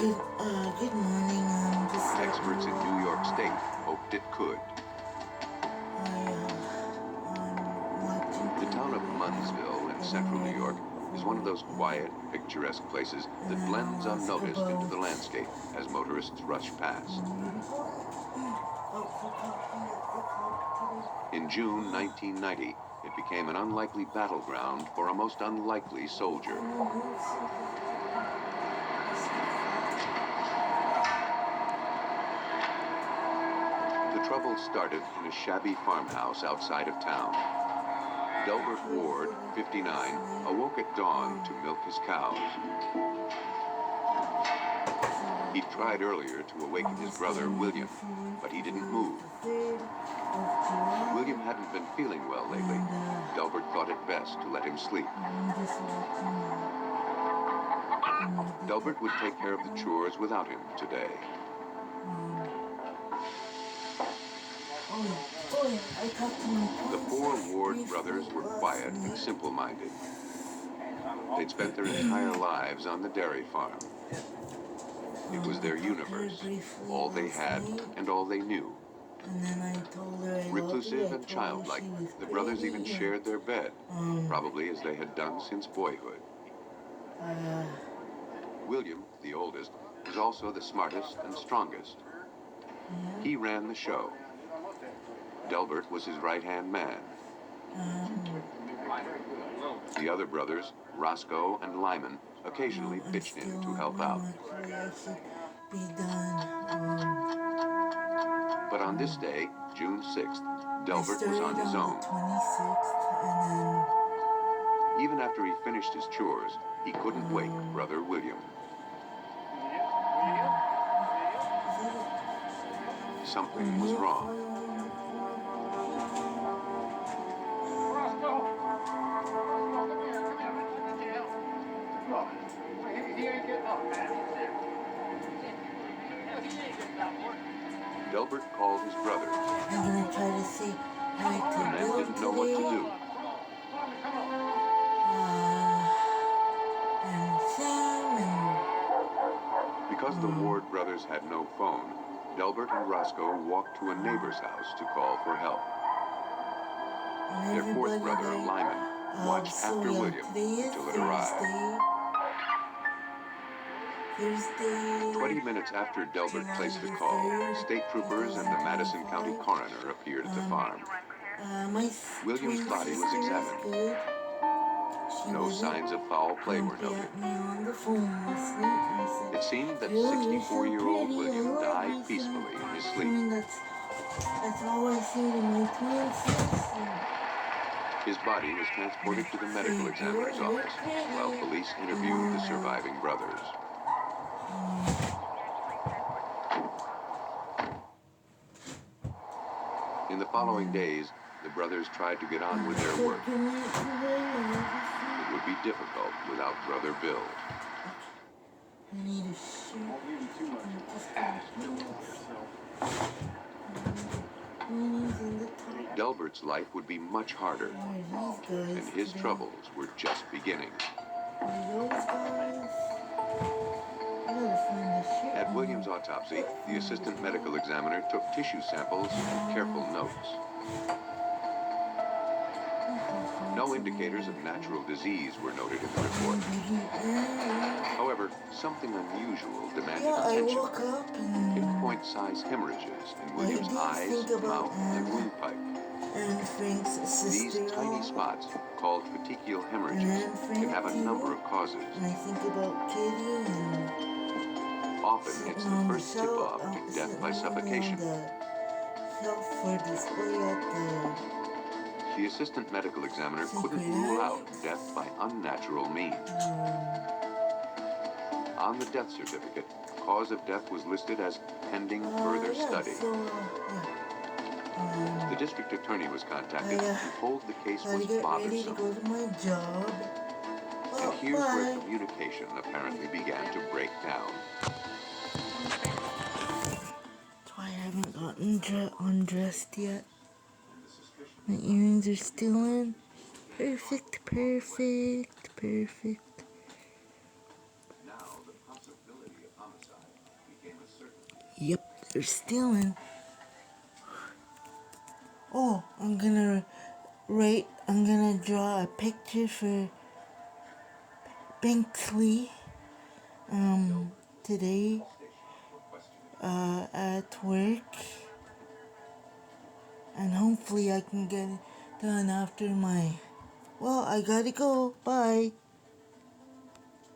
Good morning. Just Experts in New York State hoped it could. The town of Munnsville in central New York is one of those quiet, picturesque places that blends unnoticed into the landscape as motorists rush past. In June 1990, it became an unlikely battleground for a most unlikely soldier. The trouble started in a shabby farmhouse outside of town. Delbert Ward, 59, awoke at dawn to milk his cows. He'd tried earlier to awaken his brother, William, but he didn't move. William hadn't been feeling well lately. Delbert thought it best to let him sleep. Delbert would take care of the chores without him today. The four Ward brothers were quiet and simple-minded. They'd spent their entire lives on the dairy farm. It was their universe, all they had and all they knew. Reclusive and childlike, the brothers even shared their bed, probably as they had done since boyhood. William, the oldest, was also the smartest and strongest. He ran the show. Delbert was his right-hand man. The other brothers, Roscoe and Lyman, occasionally pitched in to help out. But on this day, June 6th, Delbert was on his own. Even after he finished his chores, he couldn't wake brother William. Something was wrong. Delbert called his brother. I'm gonna try to see how I can The men build didn't know what to do. And Sam Because the Ward brothers had no phone, Delbert and Roscoe walked to a neighbor's house to call for help. Their fourth brother, Lyman, watched after William until it arrived. 20 minutes after Delbert placed the call, state troopers and the Madison County coroner appeared at the farm. William's body was examined. No signs of foul play were noted. It seemed that 64-year-old William died peacefully in his sleep. That's all I see in my twins. His body was transported to the medical examiner's office while police interviewed the surviving brothers. In the following days, the brothers tried to get on with their work. It would be difficult without Brother Bill. I need a shirt. Delbert's life would be much harder, and his troubles were just beginning. At William's autopsy, the assistant medical examiner took tissue samples and careful notes. No indicators of natural disease were noted in the report. However, something unusual demanded attention. Pinpoint-sized hemorrhages in William's eyes, mouth, and windpipe. These tiny spots, called petechial hemorrhages, can have a number of causes. Often, it's the first tip-off to death by suffocation. The assistant medical examiner couldn't rule out death by unnatural means. On the death certificate, cause of death was listed as pending further study. The district attorney was contacted and told the case was bothersome. And here's where communication apparently began to break down. So I haven't gotten undressed yet. My earrings are still in. Perfect. Yep, they're stealing. Oh, I'm gonna draw a picture for Banksley, today, at work. And hopefully I can get it done after my... Well, I gotta go. Bye.